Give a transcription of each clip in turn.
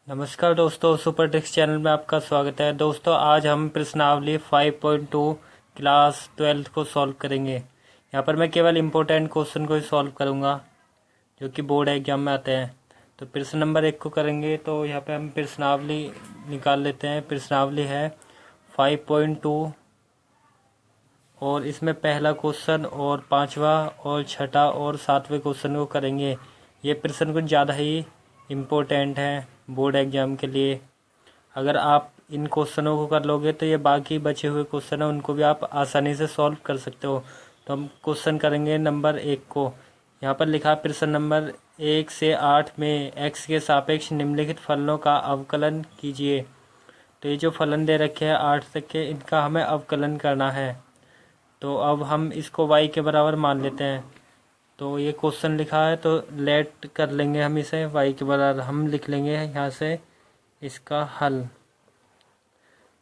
नमस्कार दोस्तों, super takes channel में आपका स्वागत है। दोस्तों, आज हम प्रश्नावली 5.2 क्लास 12 को सॉल्व करेंगे। यहाँ पर मैं केवल इम्पोर्टेंट क्वेश्चन को ही सॉल्व करूँगा जो कि बोर्ड एग्जाम में आते हैं। तो प्रश्न नंबर 1 को करेंगे। तो यहाँ पे हम प्रश्नावली निकाल लेते हैं। प्रश्नावली है 5.2 और इसमें पहला क्वेश्चन और पांचवा और छठा और सातवें क्वेश्चन को करेंगे। ये प्रश्न कुछ ज़्यादा ही इम्पोर्टेंट है बोर्ड एग्जाम के लिए। अगर आप इन क्वेश्चनों को कर लोगे तो ये बाकी बचे हुए क्वेश्चन हैं उनको भी आप आसानी से सॉल्व कर सकते हो। तो हम क्वेश्चन करेंगे नंबर 1 को। यहाँ पर लिखा प्रश्न नंबर 1 से 8 में x के सापेक्ष निम्नलिखित फलनों का अवकलन कीजिए। तो ये जो फलन दे रखे हैं 8 तक के, इनका हमें अवकलन करना है। तो अब हम इसको y के बराबर मान लेते हैं। तो ये क्वेश्चन लिखा है तो लेट कर लेंगे हम इसे y के बराबर। हम लिख लेंगे यहाँ से इसका हल।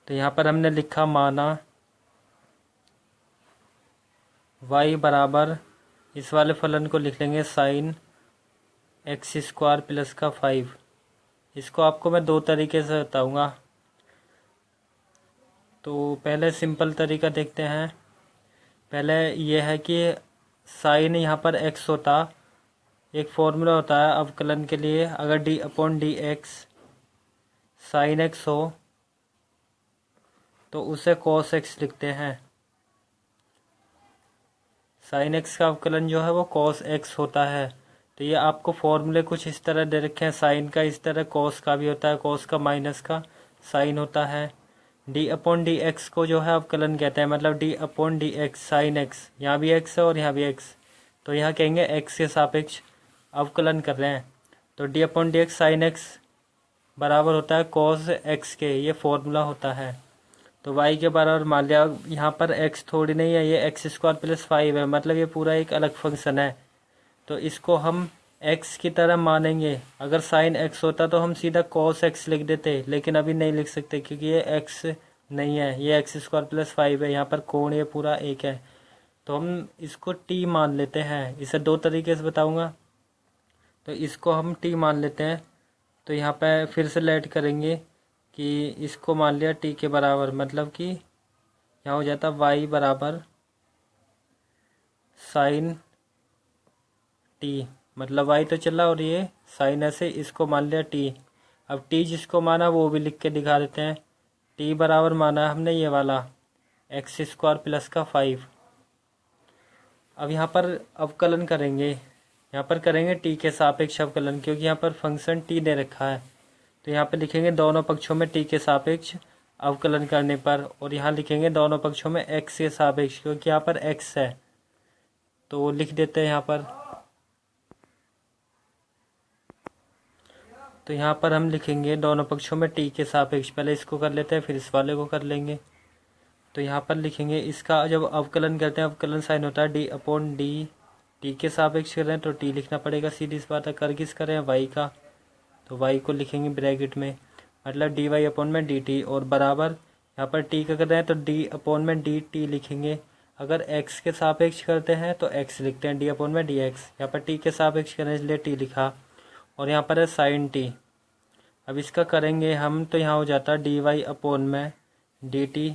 तो यहाँ पर हमने लिखा माना y बराबर, इस वाले फलन को लिख लेंगे साइन एक्स स्क्वायर प्लस का 5। इसको आपको मैं दो तरीके से बताऊँगा। तो पहले सिंपल तरीका देखते हैं। पहले ये है कि साइन यहाँ पर x होता, एक फॉर्मूला होता है अवकलन के लिए। अगर D upon D x sine x हो तो उसे कॉस एक्स लिखते हैं। साइन एक्स का अवकलन जो है वो कॉस एक्स होता है। तो ये आपको फॉर्मूले कुछ इस तरह दे रखे हैं। साइन का इस तरह, कॉस का भी होता है, कॉस का माइनस का साइन होता है। डी अपॉन डी एक्स को जो है अवकलन कहते हैं, मतलब D upon D x sine x. यहाँ भी एक्स है और यहाँ भी एक्स, तो यहाँ कहेंगे एक्स के सापेक्ष अवकलन कर रहे हैं। तो D upon D x sine x बराबर होता है कॉस एक्स के, ये फॉर्मूला होता है। तो y के बराबर मान लिया। यहाँ पर x थोड़ी नहीं है, ये एक्स स्क्वायर प्लस 5 है, मतलब ये पूरा एक अलग फंक्शन है। तो इसको हम x की तरह मानेंगे। अगर साइन x होता तो हम सीधा cos x लिख देते, लेकिन अभी नहीं लिख सकते क्योंकि ये x नहीं है, ये एक्स स्क्वायर प्लस 5 है। यहाँ पर कोण ये पूरा एक है, तो हम इसको t मान लेते हैं। इसे दो तरीके से बताऊंगा। तो इसको हम t मान लेते हैं। तो यहाँ पे फिर से लेट करेंगे कि इसको मान लिया t के बराबर, मतलब कि यहाँ हो जाता y बराबर साइन t, मतलब y तो चला और ये साइन ऐसे, इसको मान लिया t। अब t जिसको माना वो भी लिख के दिखा देते हैं। t बराबर माना हमने ये वाला एक्स स्क्वायर प्लस का 5। अब यहाँ पर अवकलन करेंगे, यहाँ पर करेंगे t के सापेक्ष अवकलन, क्योंकि यहाँ पर फंक्शन t दे रखा है। तो यहाँ पे लिखेंगे दोनों पक्षों में t के सापेक्ष अवकलन करने पर, और यहाँ लिखेंगे दोनों पक्षों में x के सापेक्ष, क्योंकि यहाँ पर x है तो लिख देते हैं यहाँ पर। तो यहाँ पर हम लिखेंगे दोनों पक्षों में t के सापेक्ष। पहले इसको कर लेते हैं फिर इस वाले को कर लेंगे। तो यहाँ पर लिखेंगे इसका जब अवकलन करते हैं, अवकलन साइन होता है डी अपॉन डी। टी के सापेक्ष कर रहे हैं तो टी लिखना पड़ेगा, सीधी सी बात है। कर किस कर रहे हैं, वाई का, तो y को लिखेंगे ब्रैकेट में, मतलब डी वाई अपॉन में डी टी, और बराबर यहाँ पर t का कर रहे हैं तो d अपॉन में डी टी लिखेंगे। अगर x के सापेक्ष करते हैं तो x लिखते हैं, d अपॉन में डी एक्स। यहाँ पर t के सापेक्ष करें इसलिए t लिखा, और यहाँ पर है साइन t। अब इसका करेंगे हम तो यहाँ हो जाता डी वाई अपॉन में डी टी,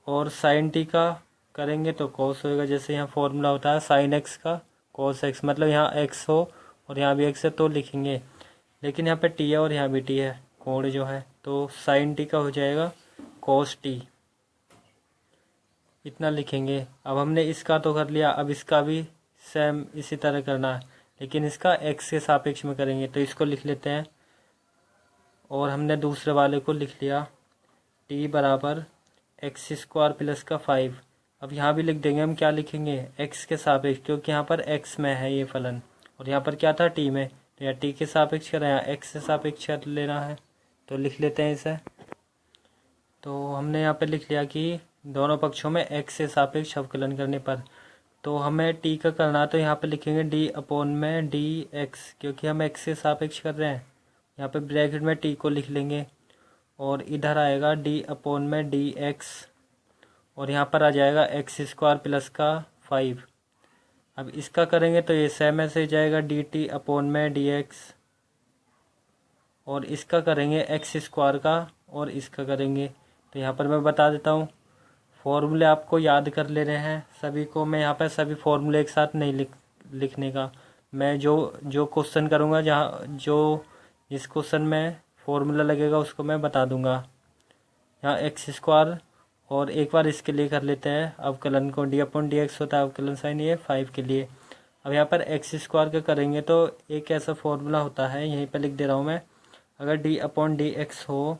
और साइन t का करेंगे तो cos होएगा, जैसे यहाँ फॉर्मूला होता है साइन x का cos x, मतलब यहाँ x हो और यहाँ भी x है तो लिखेंगे। लेकिन यहाँ पे t है और यहाँ भी t है, कोण जो है, तो साइन t का हो जाएगा cos t, इतना लिखेंगे। अब हमने इसका तो कर लिया, अब इसका भी सेम इसी तरह करना है, लेकिन इसका x के सापेक्ष में करेंगे। तो इसको लिख लेते हैं, और हमने दूसरे वाले को लिख लिया t बराबर एक्स स्क्वायर प्लस का 5। अब यहाँ भी लिख देंगे हम, क्या लिखेंगे, x के सापेक्ष, क्योंकि यहाँ पर x में है ये फलन, और यहाँ पर क्या था t में, तो यहाँ t के सापेक्ष कर रहे हैं, x से सापेक्ष कर लेना है। तो लिख लेते हैं इसे। तो हमने यहाँ पे लिख लिया कि दोनों पक्षों में x से सापेक्ष अवकलन करने पर, तो हमें t का करना है तो यहाँ पे लिखेंगे d अपॉन में डी एक्स, क्योंकि हम x से सापेक्ष कर रहे हैं। यहाँ पे ब्रैकेट में t को लिख लेंगे, और इधर आएगा d अपॉन में डी एक्स, और यहाँ पर आ जाएगा एक्स स्क्वायर प्लस का 5। अब इसका करेंगे तो ये सेम ऐसे जाएगा डी टी अपॉन में डी एक्स, और इसका करेंगे एक्स स्क्वायर का और इसका करेंगे। तो यहाँ पर मैं बता देता हूँ, फॉर्मूले आपको याद कर ले रहे हैं सभी को। मैं यहाँ पर सभी फॉर्मूले एक साथ नहीं लिखने का, मैं जो क्वेश्चन करूँगा, जहाँ जो जिस क्वेश्चन में फॉर्मूला लगेगा उसको मैं बता दूंगा। यहाँ एक्स स्क्वायर और एक बार इसके लिए कर लेते हैं अवकलन को, d/dx होता है अवकलन साइन, ये 5 के लिए। अब यहाँ पर एक्स स्क्वायर का करेंगे तो एक ऐसा फॉर्मूला होता है, यहीं पर लिख दे रहा हूँ मैं। अगर d/dx हो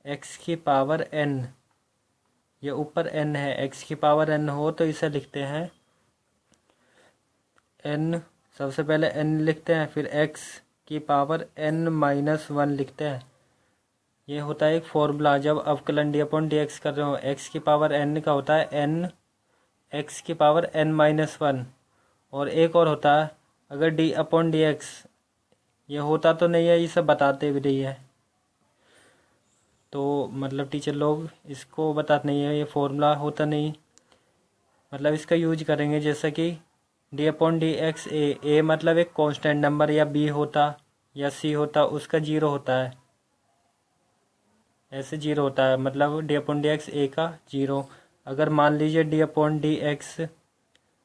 x की पावर n, ये ऊपर n है, x की पावर n हो तो इसे लिखते हैं n, सबसे पहले n लिखते हैं, फिर x की पावर n-1 लिखते हैं। ये होता है एक फॉर्मूला जब अवकलन d/dx कर रहे हो। x की पावर n का होता है n, x की पावर n-1। और एक और होता है, अगर d/dx ये होता तो नहीं है, ये सब बताते भी नहीं है, तो मतलब टीचर लोग इसको बताते नहीं है, ये फॉर्मूला होता नहीं, मतलब इसका यूज करेंगे। जैसा कि d/dx a मतलब एक कांस्टेंट नंबर, या b होता या c होता, उसका 0 होता है, ऐसे 0 होता है, मतलब d/dx a का 0। अगर मान लीजिए d/dx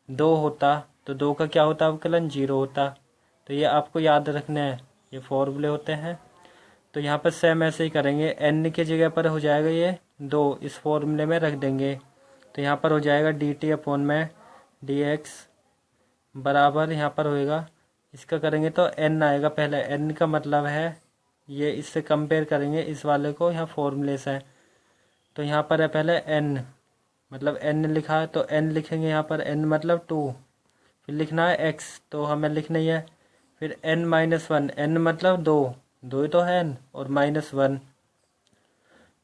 2 होता तो 2 का क्या होता अवकलन, 0 होता। तो ये आपको याद रखना है, ये फॉर्मूले होते हैं। तो यहाँ पर सेम ऐसे ही करेंगे, n की जगह पर हो जाएगा ये 2, इस फॉर्मूले में रख देंगे। तो यहाँ पर हो जाएगा dt/dx बराबर, यहाँ पर होएगा, इसका करेंगे तो n आएगा पहले। n का मतलब है, ये इससे कंपेयर करेंगे इस वाले को, यहाँ फॉर्मूले से। तो यहाँ पर है पहले n, मतलब n लिखा है तो n लिखेंगे यहाँ पर, n मतलब 2, फिर लिखना है x तो हमें लिखना ही है, फिर n-1, n मतलब 2 ही तो है n, और -1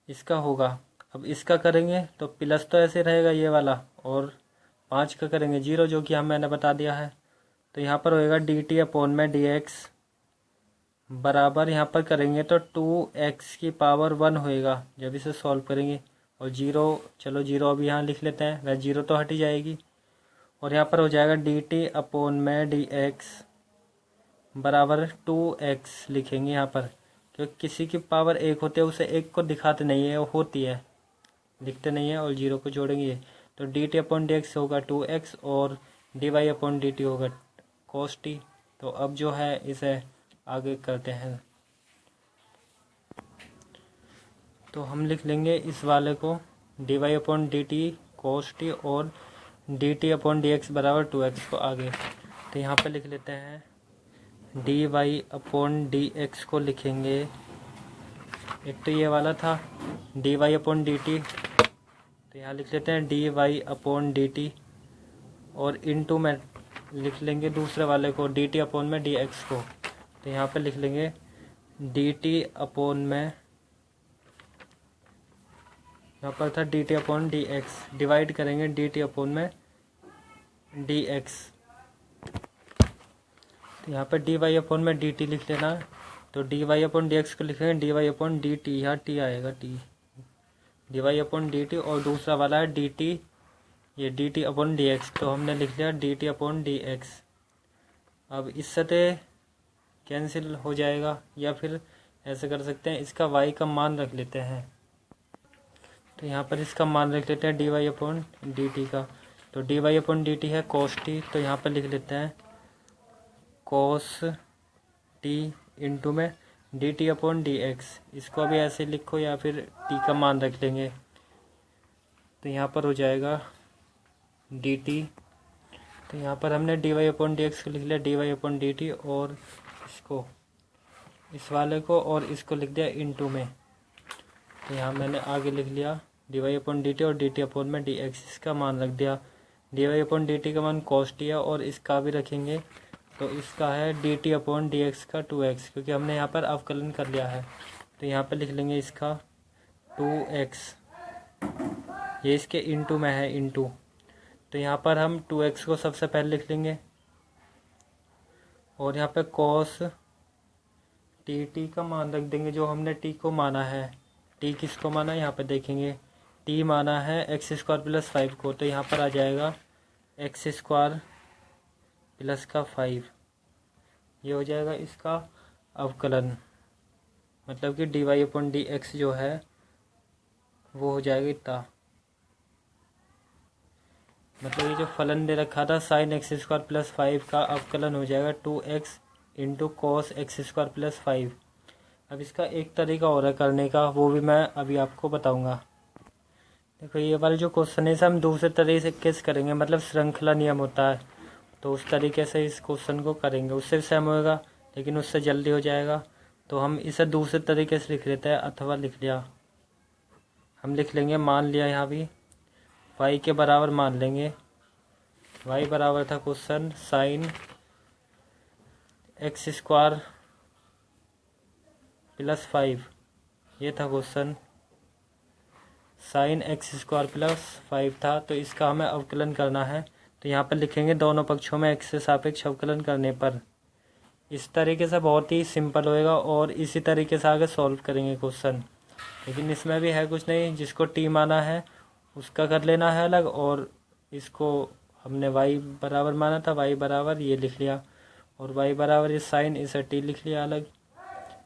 इसका होगा। अब इसका करेंगे तो प्लस तो ऐसे रहेगा ये वाला, और 5 का करेंगे 0, जो कि मैंने बता दिया है। तो यहाँ पर होएगा dt/dx बराबर, यहाँ पर करेंगे तो 2x की पावर 1 होएगा जब इसे सॉल्व करेंगे। और 0, चलो 0 अभी यहाँ लिख लेते हैं, वह 0 तो हट ही जाएगी। और यहाँ पर हो जाएगा dt/dx बराबर 2x लिखेंगे यहाँ पर, क्योंकि किसी की पावर 1 होती है उसे 1 को दिखाते नहीं है, वो होती है, लिखते नहीं है, और 0 को जोड़ेंगे। तो dt/dx होगा 2x और dy/dt होगा cos t। तो अब जो है इसे आगे करते हैं, तो हम लिख लेंगे इस वाले को dy/dt cos t और dt/dx बराबर 2x को आगे। तो यहाँ पे लिख लेते हैं dy/dx को लिखेंगे, एक तो ये वाला था dy/dt, तो यहाँ लिख लेते हैं dy/dt, और इनटू में लिख लेंगे दूसरे वाले को dt/dx को। तो यहाँ पे लिख लेंगे dt/, यहाँ पर था dt/dx, डिवाइड करेंगे dt/dx। तो यहाँ पर dy/dt लिख लेना, तो dy/dx को लिखेंगे dy/dt, यहाँ t आएगा, t dy/dt, और दूसरा वाला है dt, ये dt/dx, तो हमने लिख लिया dt/dx। अब इससे कैंसिल हो जाएगा, या फिर ऐसे कर सकते हैं, इसका y का मान रख लेते हैं। तो यहाँ पर इसका मान रख लेते हैं dy/dt का, तो dy/dt है cos t, तो यहाँ पर लिख लेते हैं cos t इंटू में dt/dx, इसको भी ऐसे लिखो या फिर t का मान रख लेंगे। तो यहाँ पर हो जाएगा dt, तो यहाँ पर हमने dy/dx को लिख लिया dy/dt, और इसको, इस वाले को और इसको लिख दिया इनटू में। तो यहाँ मैंने आगे लिख लिया dy/dt और dt/dx, इसका मान रख दिया। dy/dt का मान cos t है, और इसका भी रखेंगे, तो इसका है dt/dx का 2x, क्योंकि हमने यहाँ पर अवकलन कर लिया है। तो यहाँ पर लिख लेंगे इसका 2x, ये इसके इनटू में है, इनटू। तो यहाँ पर हम 2x को सबसे पहले लिख लेंगे, और यहाँ पे cos t का मान रख देंगे, जो हमने t को माना है। t किसको माना है यहाँ पे देखेंगे, t माना है x² + 5 को, तो यहाँ पर आ जाएगा x² + 5, ये हो जाएगा इसका अवकलन। मतलब कि dy अपॉन डी एक्स जो है वो हो जाएगा इतना। मतलब ये जो फलन दे रखा था साइन एक्स स्क्वायर प्लस 5 का अवकलन हो जाएगा 2x into cos x square plus 5। अब इसका एक तरीका और है करने का, वो भी मैं अभी आपको बताऊंगा। देखो ये वाला जो क्वेश्चन है इसे हम दूसरे तरीके से करेंगे, मतलब श्रृंखला नियम होता है तो उस तरीके से इस क्वेश्चन को करेंगे। उससे भी सेम होएगा लेकिन उससे जल्दी हो जाएगा। तो हम इसे दूसरे तरीके से लिख लेते हैं, अथवा लिख लिया, हम लिख लेंगे, मान लिया यहाँ भी y के बराबर मान लेंगे। y बराबर था question sine x square plus 5, ये था question sine x square plus 5 था। तो इसका हमें अवकलन करना है, तो यहाँ पर लिखेंगे दोनों पक्षों में x से सापेक्ष अवकलन करने पर। इस तरीके से बहुत ही सिंपल होएगा और इसी तरीके से आगे सॉल्व करेंगे क्वेश्चन। लेकिन इसमें भी है कुछ नहीं, जिसको t माना है उसका कर लेना है अलग, और इसको हमने y बराबर माना था, y बराबर ये लिख लिया, और y बराबर ये साइन इसे t लिख लिया अलग।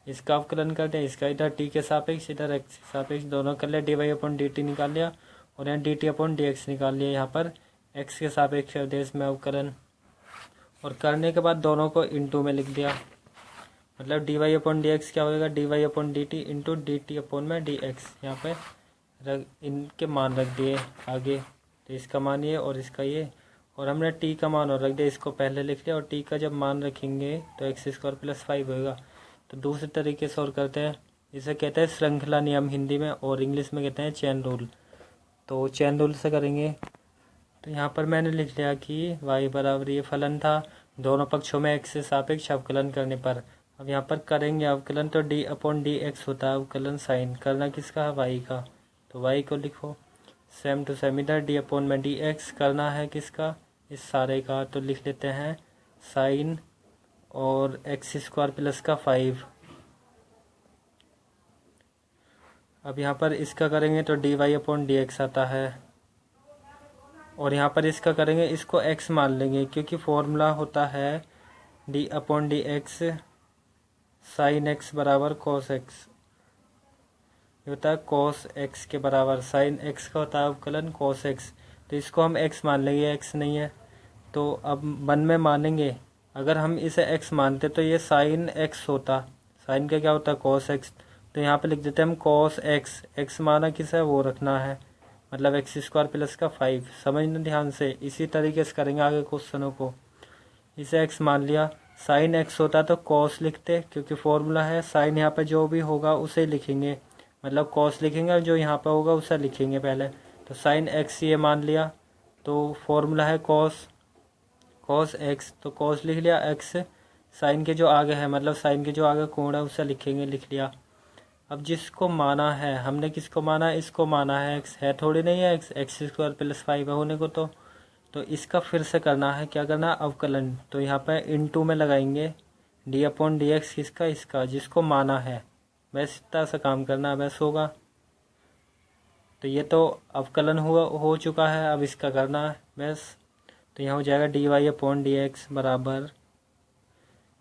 इसका अवकलन करते हैं, इसका इधर t के सापेक्ष इधर x के सापेक्ष दोनों कर लिया, D Y upon D T निकाल लिया, और यहाँ D T upon D X निकाल लिया। यहाँ पर x के सापेक्ष देश में अवकलन, और करने के बाद दोनों को इंटू में लिख दिया। मतलब D Y upon D X क्या होगा, D Y upon D T into D T upon में डी एक्स। यहाँ पे इनके मान रख दिए आगे, तो इसका मान ये और इसका ये, और हमने t का मान और रख दिया, इसको पहले लिख लिया। और t का जब मान रखेंगे तो एक्स स्क्वायर प्लस 5 होगा। तो दूसरे तरीके से और करते हैं, इसे कहते हैं श्रृंखला नियम हिंदी में, और इंग्लिश में कहते हैं चेन रूल। तो चेन रूल से करेंगे, तो यहाँ पर मैंने लिख लिया कि y बराबर ये फलन था दोनों पक्षों में x से सापेक्ष अवकलन करने पर। अब यहाँ पर करेंगे अवकलन, तो d अपॉन डी एक्स होता है अवकलन साइन, करना किसका है, y का, तो y को लिखो सेम टू सेम, इधर d अपॉन में डी एक्स करना है किसका, इस सारे का, तो लिख लेते हैं साइन और एक्स स्क्वायर प्लस का 5। अब यहाँ पर इसका करेंगे तो D Y upon D X आता है, और यहाँ पर इसका करेंगे, इसको x मान लेंगे क्योंकि फॉर्मूला होता है d upon D x sine x बराबर कॉस एक्स, ये होता है कॉस एक्स के बराबर, साइन एक्स का होता है अवकलन कॉस एक्स। तो इसको हम x मान लेंगे, x नहीं है तो अब 1 में मानेंगे। अगर हम इसे x मानते तो ये साइन x होता, साइन का क्या होता है कॉस x, तो यहाँ पे लिख देते हैं हम कॉस x, x माना किस है वो रखना है, मतलब एक्स स्क्वायर प्लस का 5। समझना ध्यान से, इसी तरीके से करेंगे आगे क्वेश्चनों को। इसे x मान लिया, साइन x होता तो कॉस लिखते क्योंकि फॉर्मूला है, साइन यहाँ पे जो भी होगा उसे लिखेंगे, मतलब कॉस लिखेंगे, जो यहाँ पे होगा उसे लिखेंगे पहले। तो साइन x ये मान लिया, तो फॉर्मूला है कॉस एक्स, तो कॉस लिख लिया, x साइन के जो आगे है, मतलब साइन के जो आगे कोण है उसे लिखेंगे, लिख लिया। अब जिसको माना है, हमने किसको माना है, इसको माना है, x है थोड़ी नहीं है, एक्स स्क्वायर प्लस 5 होने को, तो इसका फिर से करना है, क्या करना है, अवकलन। तो यहाँ पे इनटू में लगाएंगे डी अपॉन डी एक्स, किसका, इसका, जिसको माना है, बस इतना सा काम करना है, बस होगा। तो ये तो अवकलन हो चुका है, अब इसका करना है बस। तो यहाँ हो जाएगा D Y upon D X बराबर,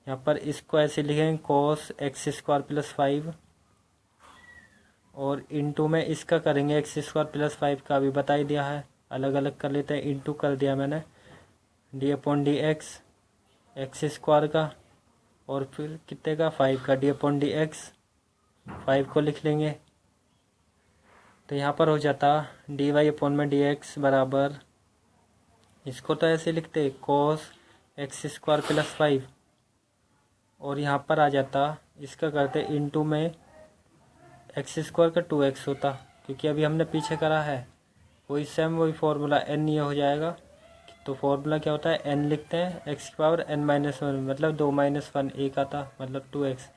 यहाँ पर इसको ऐसे लिखेंगे कॉस एक्स स्क्वायर प्लस 5, और इंटू में इसका करेंगे एक्स स्क्वायर प्लस 5 का भी बता ही दिया है, अलग अलग कर लेते हैं, इंटू कर दिया मैंने D upon D x x square का, और फिर कितने का 5 का, डी अपॉन डी एक्स 5 को लिख लेंगे। तो यहाँ पर हो जाता डी वाई अपॉन में डी एक्स बराबर, इसको तो ऐसे लिखते कॉस एक्स स्क्वायर प्लस 5, और यहाँ पर आ जाता इसका करते इंटू में एक्स स्क्वायर का 2x होता, क्योंकि अभी हमने पीछे करा है वही सेम वही फॉर्मूला, n ये हो जाएगा। तो फॉर्मूला क्या होता है, n लिखते हैं x की पावर n-1, मतलब 2-1 एक आता, मतलब 2x,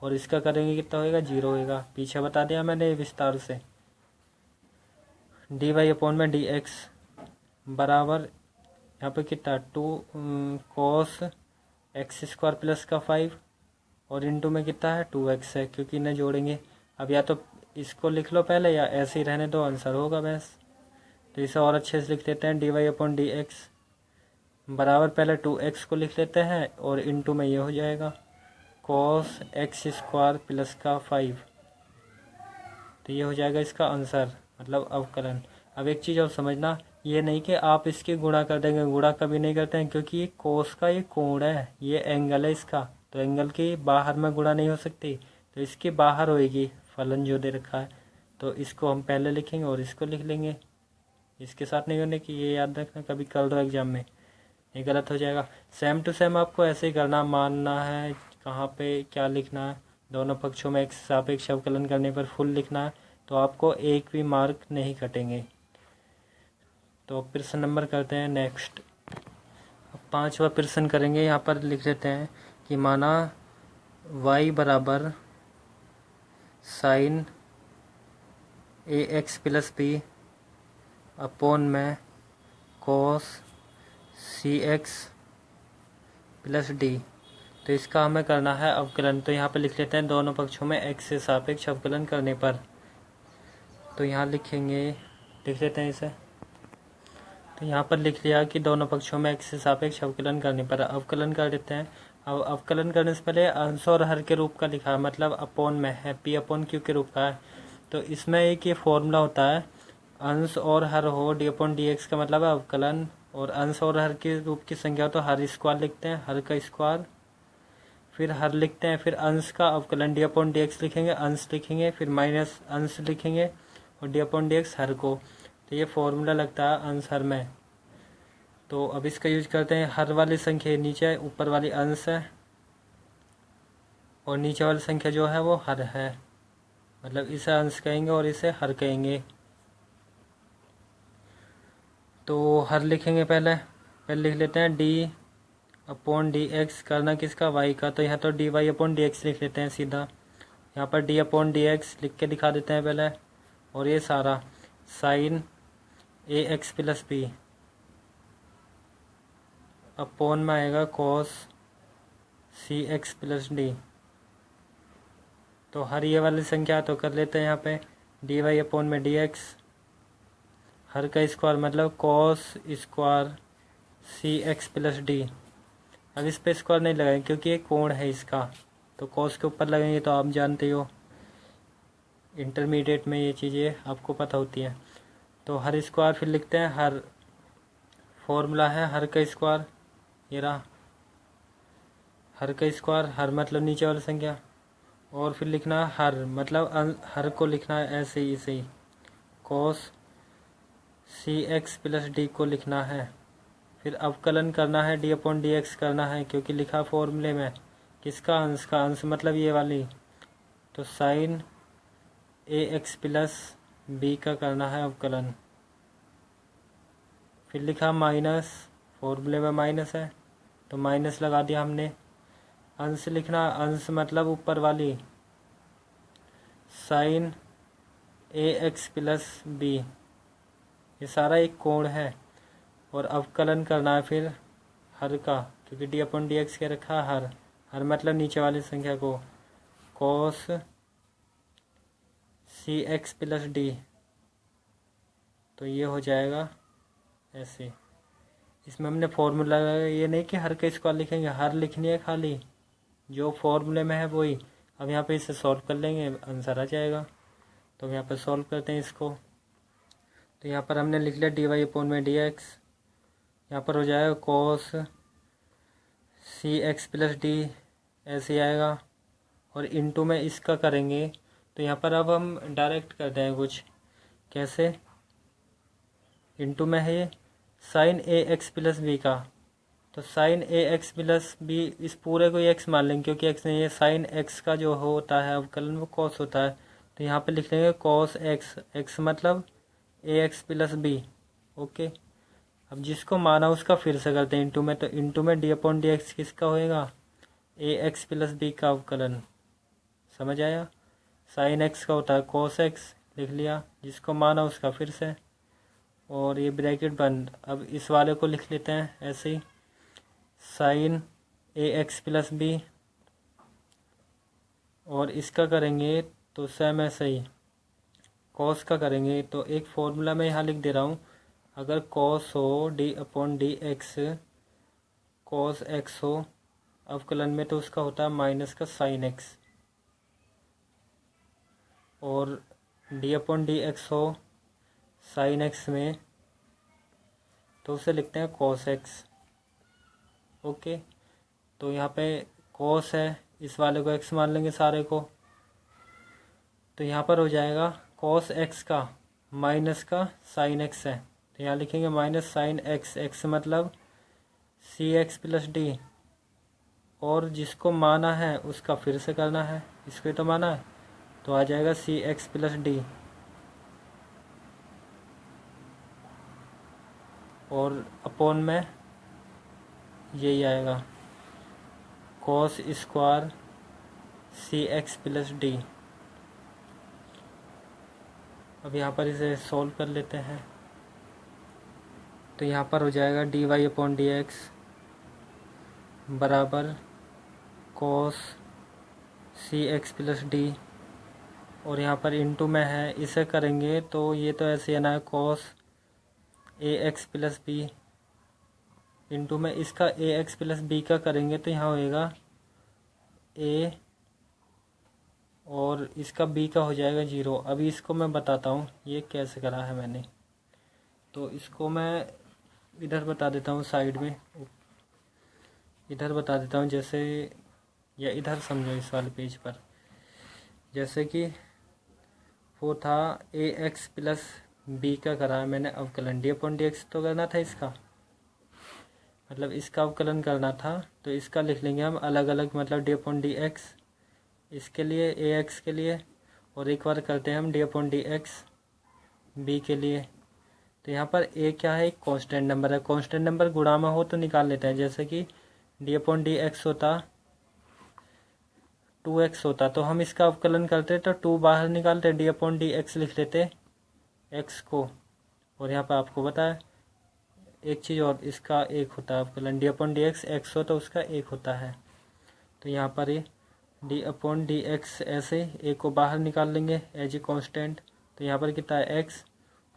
और इसका करेंगे कितना होएगा, 0 होएगा, पीछे बता दिया मैंने विस्तार से। डी वाई अपॉन में डी एक्स बराबर, यहाँ पे कितना 2 कॉस एक्स स्क्वायर प्लस का 5, और इंटू में कितना है 2x है, क्योंकि इन्हें जोड़ेंगे। अब या तो इसको लिख लो पहले, या ऐसे ही रहने दो, आंसर होगा बस। तो इसे और अच्छे से लिख देते हैं, D Y upon D X बराबर, पहले 2x को लिख लेते हैं और इंटू में ये हो जाएगा कॉस एक्स स्क्वायर प्लस का 5। तो ये हो जाएगा इसका आंसर, मतलब अवकलन। अब एक चीज़ और समझना, ये नहीं कि आप इसके गुणा कर देंगे, गुणा कभी नहीं करते हैं, क्योंकि ये कोस का ये कोण है, ये एंगल है इसका, तो एंगल के बाहर में गुणा नहीं हो सकती, तो इसके बाहर होएगी फलन जो दे रखा है। तो इसको हम पहले लिखेंगे और इसको लिख लेंगे, इसके साथ नहीं होने की, ये याद रखना कभी कर दो एग्जाम में, ये गलत हो जाएगा। सेम टू सेम आपको ऐसे ही करना, मानना है कहाँ पे क्या लिखना है, दोनों पक्षों में एक सापेक्ष अवकलन करने पर फुल लिखना है, तो आपको एक भी मार्क नहीं कटेंगे। तो प्रश्न नंबर करते हैं नेक्स्ट। अब 5वां प्रश्न करेंगे। यहाँ पर लिख लेते हैं कि माना y बराबर sign A X plus B upon में cos C X plus D. तो इसका हमें करना है अवकलन। तो यहाँ पर लिख लेते हैं दोनों पक्षों में x से सापेक्ष अवकलन करने पर। तो यहाँ लिखेंगे, लिख लेते हैं इसे। तो यहाँ पर लिख लिया कि दोनों पक्षों में x से सापेक्ष अवकलन करने पर अवकलन कर देते हैं। अब अवकलन करने से पहले अंश और हर के रूप का लिखा है, मतलब अपॉन में है, p अपॉन क्यू के रूप का है। तो इसमें एक ये फॉर्मूला होता है, अंश और हर हो डी अपॉन डी एक्स का मतलब है अवकलन, और अंश और हर के रूप की संख्या हो तो हर स्क्वायर लिखते हैं, हर का स्क्वायर, फिर हर लिखते हैं, फिर अंश का अवकलन डी अपॉन डी एक्स लिखेंगे, अंश लिखेंगे, फिर माइनस अंश लिखेंगे और डी अपॉन डी एक्स हर को। तो ये फॉर्मूला लगता है अंश हर में। तो अब इसका यूज करते हैं, हर वाली संख्या नीचे, ऊपर वाली अंश है, और नीचे वाली संख्या जो है वो हर है, मतलब इसे अंश कहेंगे और इसे हर कहेंगे। तो हर लिखेंगे, पहले लिख लेते हैं डी अपॉन डी एक्स, करना किसका, वाई का। तो यहाँ तो D Y upon D X लिख लेते हैं सीधा। यहाँ पर डी अपॉन डी एक्स लिख के दिखा देते हैं पहले, और ये सारा sign A X plus B upon में आएगा cos C X plus D. तो हर ये वाली संख्या तो कर लेते हैं यहाँ पे डी वाई अपॉन में डी एक्स, हर का स्क्वायर मतलब cos square C X plus D. अब इस पे स्क्वायर नहीं लगाएंगे क्योंकि ये कोण है इसका, तो कॉस के ऊपर लगेंगे, तो आप जानते हो इंटरमीडिएट में ये चीज़ें आपको पता होती हैं। तो हर स्क्वायर फिर लिखते हैं, हर फॉर्मूला है हर का स्क्वायर, ये रहा हर का स्क्वायर, हर मतलब नीचे वाली संख्या, और फिर लिखना है हर, मतलब हर को लिखना है ऐसे ही, इसे ही cos C X plus D को लिखना है। फिर अवकलन करना है, डी अपॉन डी एक्स करना है, क्योंकि लिखा फॉर्मूले में किसका, अंश का, अंश मतलब ये वाली, तो sign A X plus B का करना है अवकलन। फिर लिखा माइनस, फॉर्मूले में माइनस है तो माइनस लगा दिया हमने। अंश लिखना, अंश मतलब ऊपर वाली sign A X plus B, ये सारा एक कोण है, और अवकलन करना है फिर हर का, क्योंकि डी अपॉन डी एक्स के रखा है हर मतलब नीचे वाली संख्या को, cos C X plus D. तो ये हो जाएगा ऐसे। इसमें हमने फॉर्मूला लगाया, ये नहीं कि हर का स्क्वायर लिखेंगे, हर लिखनी है खाली, जो फॉर्मूले में है वही। अब यहाँ पे इसे सॉल्व कर लेंगे, आंसर आ जाएगा। तो यहाँ पर सॉल्व करते हैं इसको। तो यहाँ पर हमने लिख लिया डी वाई अपॉन में डी एक्स, यहाँ पर हो जाएगा cos C X plus D, ऐसे आएगा, और इनटू में इसका करेंगे। तो यहाँ पर अब हम डायरेक्ट करते हैं कुछ, कैसे, इनटू में है ये sign A X plus B का, तो sign A X plus B, इस पूरे को एक्स मान लेंगे क्योंकि एक्स नहीं है, साइन एक्स का जो होता है अवकलन वो कॉस होता है। तो यहाँ पे लिख लेंगे कॉस एक्स, एक्स मतलब ए एक्स प्लस बी। ओके, अब जिसको माना उसका फिर से करते हैं इंटू में। तो इंटू में डी अपॉन डी एक्स किसका होएगा, ए एक्स प्लस बी का अवकलन। समझ आया, साइन एक्स का होता है कॉस एक्स, लिख लिया, जिसको माना उसका फिर से, और ये ब्रैकेट बंद। अब इस वाले को लिख लेते हैं ऐसे ही, sign A X plus B, और इसका करेंगे तो सेम ऐसे ही कॉस का करेंगे। तो एक फॉर्मूला मैं यहाँ लिख दे रहा हूँ, अगर कॉस हो D upon D x, cos x हो अवकलन में तो उसका होता है माइनस का साइन एक्स, और डी अपॉन डी एक्स हो साइन एक्स में तो उसे लिखते हैं कॉस एक्स। ओके, तो यहाँ पे कॉस है, इस वाले को एक्स मान लेंगे सारे को, तो यहाँ पर हो जाएगा कॉस एक्स का माइनस का साइन एक्स है, तो यहाँ लिखेंगे माइनस साइन एक्स, एक्स मतलब सी एक्स प्लस डी, और जिसको माना है उसका फिर से करना है, इसको तो माना है तो आ जाएगा सी एक्स प्लस डी, और अपॉन में यही आएगा cos square C X plus D. अब यहाँ पर इसे सॉल्व कर लेते हैं, तो यहाँ पर हो जाएगा D Y upon D X बराबर cos C X plus D, और यहाँ पर इनटू में है, इसे करेंगे तो ये तो ऐसे आना है cos A X plus B, into में इसका ए एक्स प्लस बी का करेंगे तो यहाँ होएगा ए और इसका बी का हो जाएगा 0। अभी इसको मैं बताता हूँ ये कैसे करा है मैंने, तो इसको मैं इधर बता देता हूँ साइड में, इधर बता देता हूँ जैसे, या इधर समझो इस वाले पेज पर, जैसे कि वो था ए एक्स प्लस बी का करा है मैंने अवकलन, डी अपॉन डी एक्स तो करना था इसका, मतलब इसका अवकलन करना था, तो इसका लिख लेंगे हम अलग अलग, मतलब डी अपॉन डी एक्स इसके लिए, ए एक्स के लिए, और एक बार करते हैं हम D upon D X B के लिए। तो यहाँ पर ए क्या है, एक कांस्टेंट नंबर है, कांस्टेंट नंबर गुणा में हो तो निकाल लेते हैं, जैसे कि डी अपॉन डी एक्स होता 2x होता, तो हम इसका अवकलन करते तो 2 बाहर निकालते, डी अपॉन डी एक्स लिख लेते x को, और यहाँ पर आपको पता है एक चीज़ और, इसका एक होता है अवकलन, D upon D x x हो तो उसका एक होता है, तो यहाँ पर ये डी अपॉन डी एक्स ऐसे एक को बाहर निकाल लेंगे एज ए कॉन्स्टेंट, तो यहाँ पर कितना है x,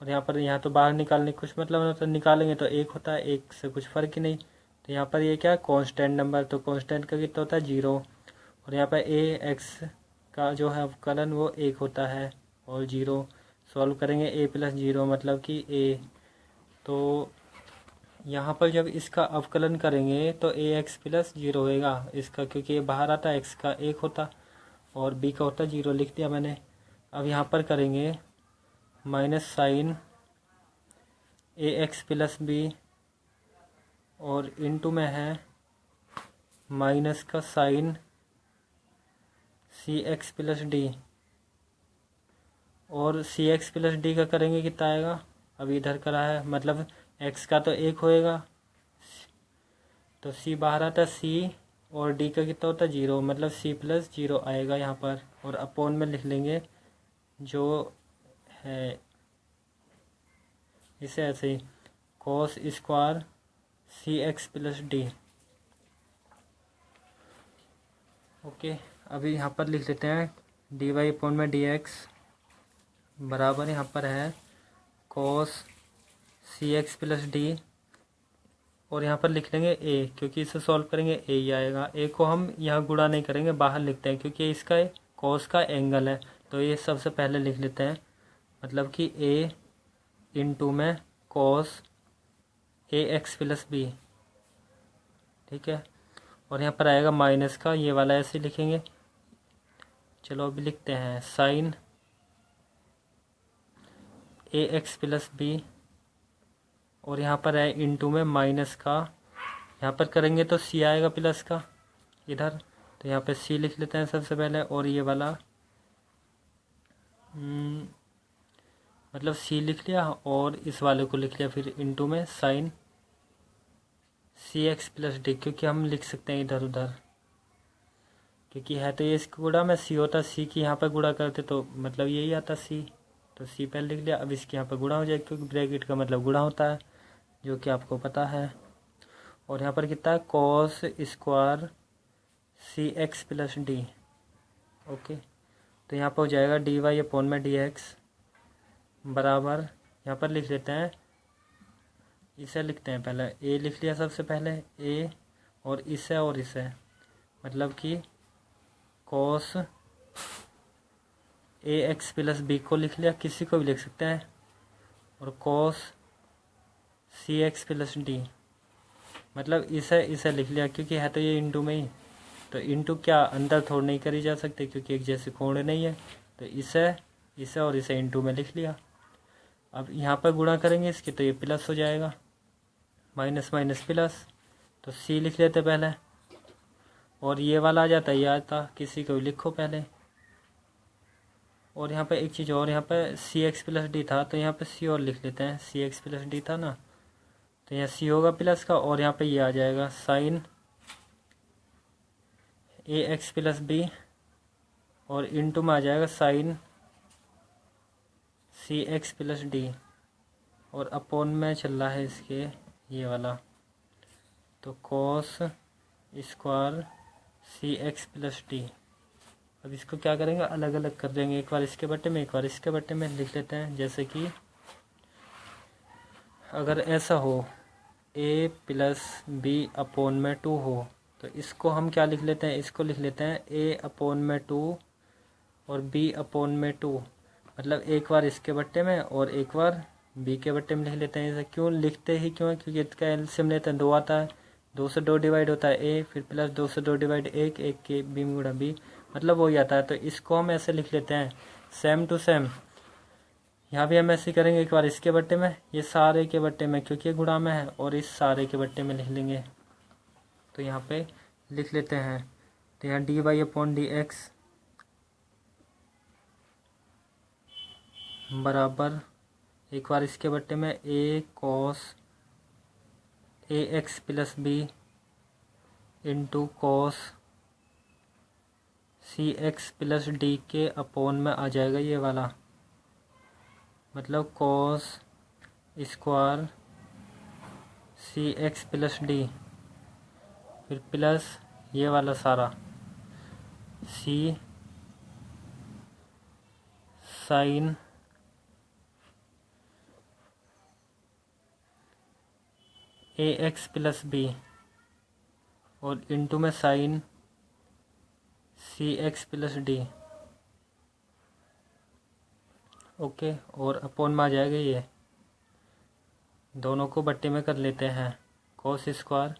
और यहाँ तो बाहर निकालने कुछ मतलब नहीं, तो निकालेंगे तो एक होता है, एक से कुछ फ़र्क ही नहीं, तो यहाँ पर ये क्या है कांस्टेंट नंबर, तो कांस्टेंट का कितना होता है 0, और यहाँ पर ए एक्स का जो है अवकलन वो 1 होता है और 0, सॉल्व करेंगे ए प्लस 0 मतलब कि ए, तो यहाँ पर जब इसका अवकलन करेंगे तो ए एक्स प्लस 0 होएगा इसका, क्योंकि ये बाहर आता है, एक्स का 1 होता और बी का होता 0, लिख दिया मैंने। अब यहाँ पर करेंगे minus sign A X plus B, और इनटू में है माइनस का sign C X plus D, और सी एक्स प्लस डी का करेंगे कितना आएगा, अभी इधर करा है मतलब x का तो 1 होएगा, तो c बाहर आता है c, और d का कितना होता है 0, मतलब c प्लस 0 आएगा यहाँ पर, और अपॉन में लिख लेंगे जो है इसे ऐसे ही cos square C X plus D. Okay, अभी यहाँ पर लिख लेते हैं डी वाई अपॉन में डी एक्स बराबर यहाँ पर है cos C X plus D, और यहाँ पर लिख लेंगे a, क्योंकि इसे सॉल्व करेंगे a ही आएगा, a को हम यहाँ गुणा नहीं करेंगे, बाहर लिखते हैं क्योंकि इसका कॉस का एंगल है, तो ये सबसे पहले लिख लेते हैं, मतलब कि a इंटू में cos A X plus B, ठीक है, और यहाँ पर आएगा माइनस का, ये वाला ऐसे लिखेंगे, चलो अभी लिखते हैं sign A X plus B, और यहाँ पर है इनटू में माइनस का, यहाँ पर करेंगे तो सी आएगा प्लस का इधर, तो यहाँ पे सी लिख लेते हैं सबसे पहले, और ये वाला मतलब सी लिख लिया और इस वाले को लिख लिया, फिर इनटू में sine C X plus D, क्योंकि हम लिख सकते हैं इधर उधर, क्योंकि है तो ये इसका गुणा में सी होता, सी की यहाँ पर गुणा करते तो मतलब यही आता सी, तो सी पहले लिख लिया, अब इसके यहाँ पर गुणा हो जाएगा क्योंकि ब्रैकेट का मतलब गुणा होता है, जो कि आपको पता है, और यहाँ पर कितना है cos square C X plus D. Okay, तो यहाँ पर हो जाएगा डी वाई अपॉन में डी एक्स बराबर, यहाँ पर लिख लेते हैं, इसे लिखते हैं पहले, ए लिख लिया सबसे पहले ए, और इसे मतलब कि cos A X plus B को लिख लिया, किसी को भी लिख सकते हैं, और cos C X plus D, मतलब इसे लिख लिया, क्योंकि है तो ये इंटू में ही, तो इंटू क्या अंदर थोड़ा नहीं करी जा सकते क्योंकि एक जैसे कोण नहीं है, तो इसे और इसे इंटू में लिख लिया। अब यहाँ पर गुणा करेंगे इसके तो ये प्लस हो जाएगा, माइनस माइनस प्लस, तो सी लिख लेते पहले, और ये वाला आ जाता है, ये आता, किसी को भी लिखो पहले। और यहाँ पे एक चीज़ और, यहाँ पे सी एक्स प्लस डी था तो यहाँ पे सी और लिख लेते हैं, सी एक्स प्लस डी था ना, तो यहाँ सी होगा प्लस का, और यहाँ पे ये आ जाएगा sign A X plus B, और इंटू में आ जाएगा sign C X plus D, और अपॉन में चल रहा है इसके ये वाला, तो cos square C X plus D. अब इसको क्या करेंगे, अलग अलग कर देंगे, एक बार इसके बट्टे में एक बार इसके बट्टे में लिख लेते हैं। जैसे कि अगर ऐसा हो ए प्लस बी अपॉन में 2 हो, तो इसको हम क्या लिख लेते हैं, इसको लिख लेते हैं ए अपॉन में 2 और बी अपॉन में 2, मतलब एक बार इसके बट्टे में और एक बार बी के बट्टे में लिख लेते हैं। ऐसा क्यों लिखते ही क्यों है, क्योंकि इसका एलसीएम लेते हैं 2 आता है, 2 से 2 डिवाइड होता है ए, फिर प्लस 2 से 2 डिवाइड 1, 1 के बी में गुणा बी, मतलब वही आता है। तो इसको हम ऐसे लिख लेते हैं सेम टू सेम, यहाँ भी हम ऐसे करेंगे, एक बार इसके बट्टे में, ये सारे के बट्टे में क्योंकि ये गुणा में है, और इस सारे के बट्टे में लिख लेंगे। तो यहाँ पे लिख लेते हैं, तो यहाँ D Y upon D X बराबर, एक बार इसके बट्टे में A cos A X plus B into cos C X plus D के अपॉन में आ जाएगा ये वाला, मतलब cos square C X plus D, फिर प्लस ये वाला सारा C sine A X plus B, और इंटू में sine C X plus D, okay, और अपॉन में आ जाएगा ये, दोनों को बट्टे में कर लेते हैं, cos square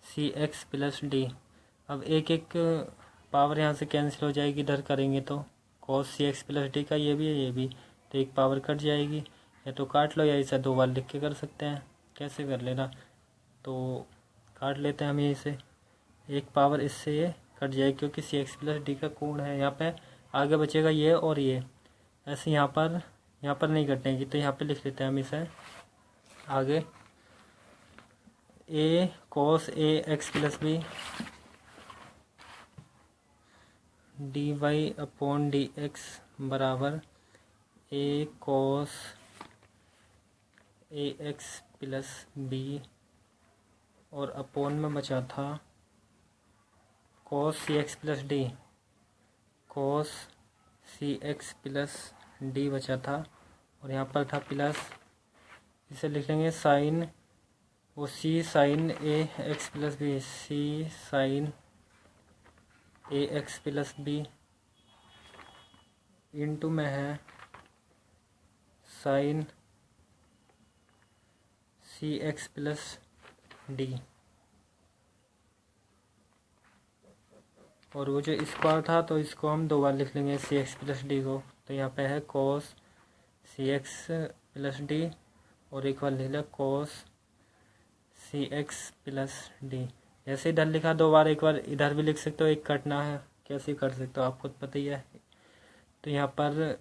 C X plus D. अब एक एक पावर यहाँ से कैंसिल हो जाएगी, इधर करेंगे तो cos C X plus D का ये भी है ये भी, तो एक पावर कट जाएगी, या तो काट लो या इसे 2 बार लिख के कर सकते हैं, कैसे कर लेना, तो काट लेते हैं हम यहीं से, एक पावर इससे ये कट जाएगी क्योंकि सी एक्स प्लस डी का कोण है, यहाँ पे आगे बचेगा ये और ये, ऐसे यहाँ पर नहीं कटेंगी, तो यहाँ पे लिख लेते हैं हम इसे आगे, A cos A X plus B D Y upon D X बराबर A cos A X plus B, और अपॉन में बचा था cos C X plus D, cos C X plus D बचा था, और यहाँ पर था प्लस, इसे लिख लेंगे साइन वो सी sine A X plus B, C sine A X plus B into में है sign C X plus D, और वो जो स्क्वायर था तो इसको हम 2 बार लिख लेंगे सी एक्स प्लस डी को, तो यहाँ पे है cos C X plus D, और एक बार लिख लिया cos C X plus D. जैसे इधर लिखा 2 बार, एक बार इधर भी लिख सकते हो, एक कटना है, कैसे कर सकते हो आप खुद पता ही है। तो यहाँ पर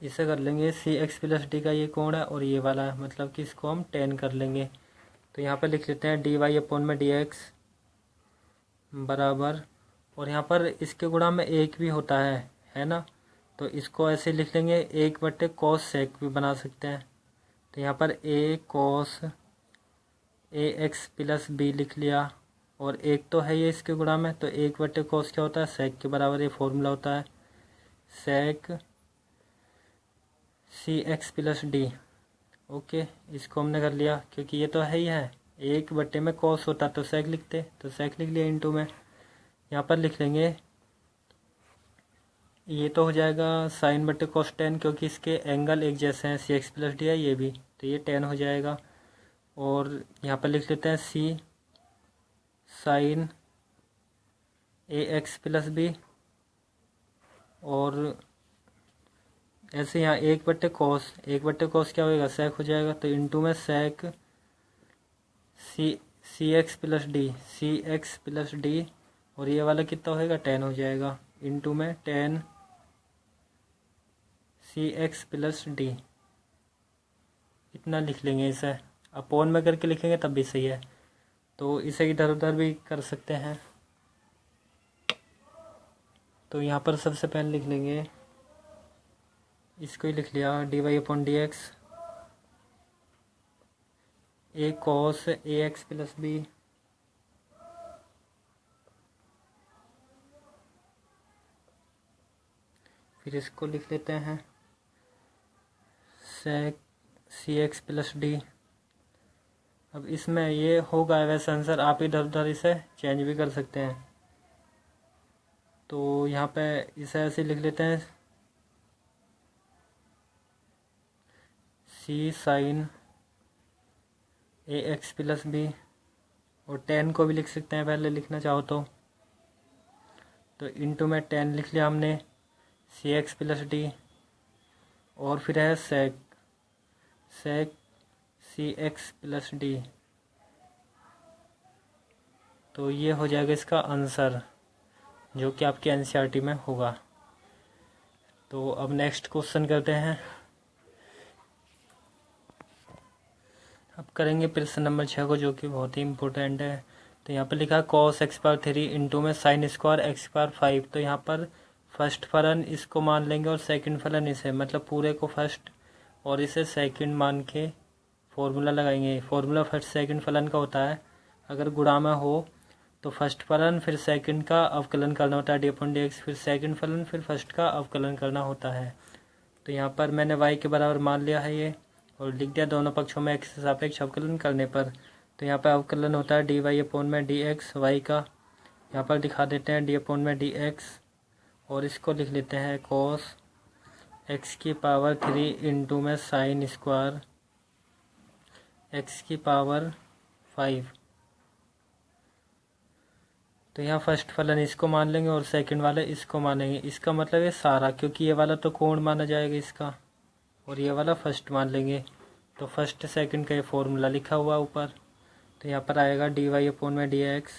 इसे कर लेंगे सी एक्स प्लस डी का ये कोण है और ये वाला है, मतलब कि इसको हम 10 कर लेंगे। तो यहाँ पर लिख लेते हैं डी वाई अपॉन में डी एक्स बराबर, और यहाँ पर इसके गुणा में 1 भी होता है ना, तो इसको ऐसे लिख लेंगे 1/cos सेक भी बना सकते हैं। तो यहाँ पर ए cos A X plus B लिख लिया, और 1 तो है ये इसके गुणा में, तो 1/cos क्या होता है, सेक के बराबर ये फॉर्मूला होता है, सेक C X plus D. Okay, इसको हमने कर लिया, क्योंकि ये तो है ही है, 1/में cos होता तो सेक लिखते, तो सेक लिख लिया इंटू में, यहाँ पर लिख लेंगे, ये तो हो जाएगा साइन बटे कोस 10, क्योंकि इसके एंगल एक जैसे हैं, सी एक्स प्लस डी है ये भी, तो ये 10 हो जाएगा। और यहाँ पर लिख लेते हैं सी sine A X plus B, और ऐसे यहाँ 1/cos क्या होएगा, सेक हो जाएगा, तो इंटू में सेक सी एक्स प्लस डी, और ये वाला कितना होएगा 10 हो जाएगा, इंटू में 10 सी एक्स प्लस डी, इतना लिख लेंगे इसे। अपोन में करके लिखेंगे तब भी सही है, तो इसे इधर उधर भी कर सकते हैं। तो यहाँ पर सबसे पहले लिख लेंगे, इसको ही लिख लिया, D Y upon D X A cos A X plus B फिर इसको लिख लेते हैं sec C X plus D. अब इसमें ये होगा वैसे आंसर, आप इधर उधर इसे चेंज भी कर सकते हैं। तो यहाँ पे इसे ऐसे लिख लेते हैं, सी sine A X plus B, और 10 को भी लिख सकते हैं पहले लिखना चाहो तो इंटू में 10 लिख लिया हमने सी एक्स प्लस डी, और फिर है सेक सी एक्स प्लस डी। तो ये हो जाएगा इसका आंसर, जो कि आपके एनसीईआरटी में होगा। तो अब नेक्स्ट क्वेश्चन करते हैं। अब करेंगे प्रश्न नंबर 6 को, जो कि बहुत ही इम्पोर्टेंट है। तो यहाँ पर लिखा है cos x पावर 3 इंटू में साइन स्क्वायर x पावर 5। तो यहाँ पर फर्स्ट फलन इसको मान लेंगे और सेकंड फलन इसे, मतलब पूरे को फर्स्ट और इसे सेकंड मान के फॉर्मूला लगाएंगे। फॉर्मूला फर्स्ट सेकंड फलन का होता है, अगर गुणा में हो तो फर्स्ट फलन फिर सेकंड का अवकलन करना होता है डी अपॉन डी एक्स, फिर सेकंड फलन फिर फर्स्ट का अवकलन करना होता है। तो यहाँ पर मैंने y के बराबर मान लिया है ये, और लिख दिया दोनों पक्षों में x के सापेक्ष अवकलन करने पर। तो यहाँ पर अवकलन होता है डी वाई अपॉन में डी एक्स वाई का, यहाँ पर दिखा देते हैं डी अपॉन में डी एक्स, और इसको लिख लेते हैं cos x की पावर 3 इंटू में साइन स्क्वायर x की पावर 5। तो यहाँ फर्स्ट फलन इसको मान लेंगे और सेकंड वाले इसको मानेंगे। इसका मतलब ये सारा, क्योंकि ये वाला तो कोण माना जाएगा इसका, और ये वाला फर्स्ट मान लेंगे। तो फर्स्ट सेकंड का ये फॉर्मूला लिखा हुआ ऊपर। तो यहाँ पर आएगा डी वाई अपॉन में डी एक्स,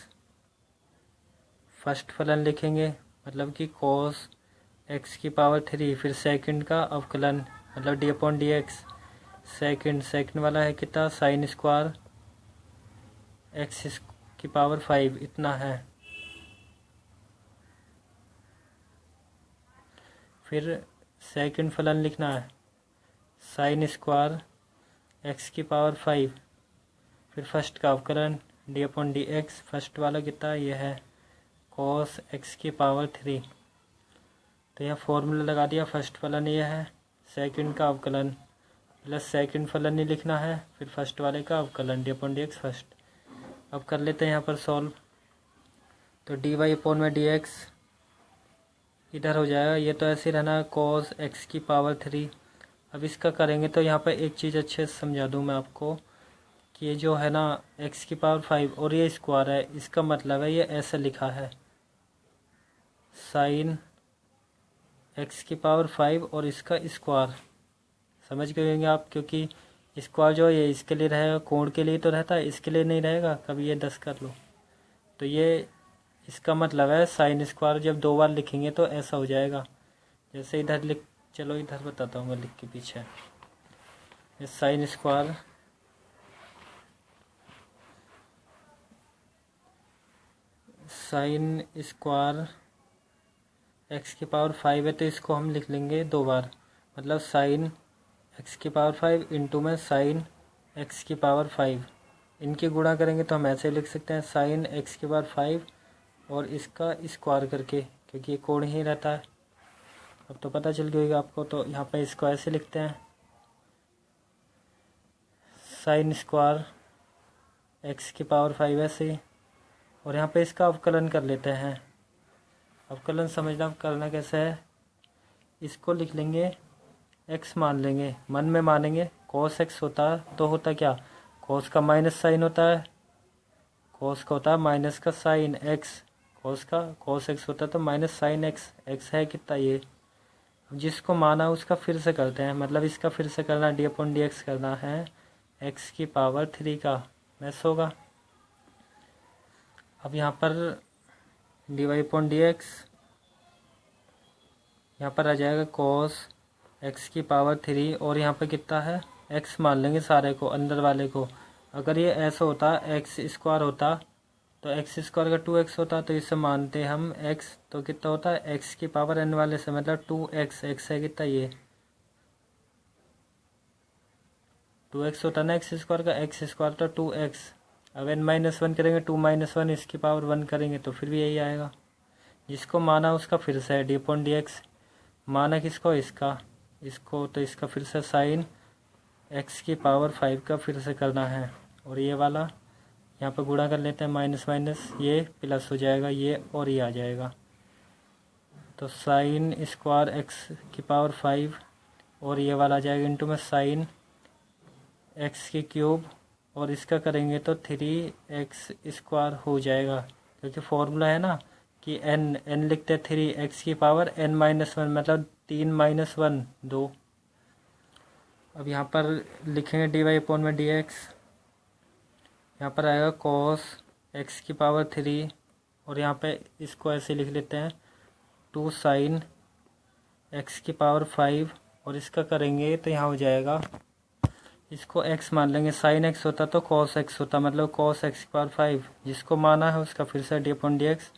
फर्स्ट फलन लिखेंगे मतलब कि cos x की पावर 3, फिर सेकंड का अवकलन मतलब D upon D x, second वाला है कितना साइन स्क्वायर x की पावर 5, इतना है। फिर सेकंड फलन लिखना है साइन स्क्वायर x की पावर 5, फिर फर्स्ट का अवकलन D upon D x, first वाला कितना ये है cos x की पावर 3। तो यहाँ फॉर्मूला लगा दिया, फर्स्ट फलन ये है, सेकंड का अवकलन प्लस सेकंड फलन ही लिखना है, फिर फर्स्ट वाले का अवकलन D upon D x first. अब कर लेते हैं यहाँ पर सॉल्व। तो डी वाई अपॉन में डी एक्स इधर हो जाएगा, ये तो ऐसे ही रहना cos x की पावर 3। अब इसका करेंगे तो यहाँ पर एक चीज़ अच्छे से समझा दूँ मैं आपको कि ये जो है ना x की पावर 5 और ये स्क्वायर है, इसका मतलब है ये ऐसे लिखा है साइन x की पावर 5 और इसका स्क्वायर। समझ गए होंगे आप, क्योंकि स्क्वायर जो है ये इसके लिए रहेगा, कोण के लिए तो रहता है, इसके लिए नहीं रहेगा। कभी ये 10 कर लो। तो ये इसका मतलब है साइन स्क्वायर जब 2 बार लिखेंगे तो ऐसा हो जाएगा। जैसे इधर लिख, चलो इधर बताता हूँ मैं लिख के पीछे, ये साइन स्क्वायर x की पावर 5 है, तो इसको हम लिख लेंगे 2 बार, मतलब साइन x की पावर 5 इंटू में साइन x की पावर 5। इनकी गुणा करेंगे तो हम ऐसे लिख सकते हैं साइन x की पावर 5 और इसका स्क्वायर करके, क्योंकि ये कोण ही रहता है। अब तो पता चल गया आपको। तो यहाँ पे इसको ऐसे लिखते हैं साइन स्क्वायर x की पावर 5 ऐसे, और यहाँ पे इसका अवकलन कर लेते हैं अवकलन समझना करना कैसे है, इसको लिख लेंगे x मान लेंगे, मन में मानेंगे cos x होता है तो होता क्या, cos का माइनस साइन होता है, cos का होता है माइनस का साइन x, cos x होता है तो माइनस साइन x है कितना ये। जिसको माना उसका फिर से करते हैं, मतलब इसका फिर से करना d/dx करना है, x की पावर 3 का मैस होगा। अब यहाँ पर dy/dx यहाँ पर आ जाएगा cos x की पावर 3 और यहाँ पे कितना है x मान लेंगे सारे को, अंदर वाले को। अगर ये ऐसा होता x स्क्वायर होता तो x स्क्वायर का 2x होता, तो इसे मानते हम x, तो कितना होता है x की पावर n वाले से, मतलब 2x, x है कितना ये 2x होता ना x स्क्वायर का, x स्क्वायर तो 2x। अब n-1 करेंगे 2-1 इसकी पावर 1 करेंगे तो फिर भी यही आएगा। जिसको माना उसका फिर से d/dx, माना किसको इसको तो इसका फिर से साइन x की पावर 5 का फिर से करना है। और ये वाला यहाँ पर गुणा कर लेते हैं, माइनस माइनस ये प्लस हो जाएगा ये और ये आ जाएगा, तो साइन स्क्वायर x की पावर 5 और ये वाला आ जाएगा इंटू में साइन x की क्यूब, और इसका करेंगे तो 3x स्क्वायर हो जाएगा, क्योंकि फॉर्मूला है ना कि n लिखते हैं 3x की पावर n-1, मतलब 3-1 2। अब यहाँ पर लिखेंगे dy/dx, यहाँ पर आएगा cos x की पावर 3 और यहाँ पे इसको ऐसे लिख लेते हैं 2 साइन x की पावर 5, और इसका करेंगे तो यहाँ हो जाएगा, इसको x मान लेंगे, साइन x होता तो cos x होता, मतलब cos x की पावर 5। जिसको माना है उसका फिर से d/dx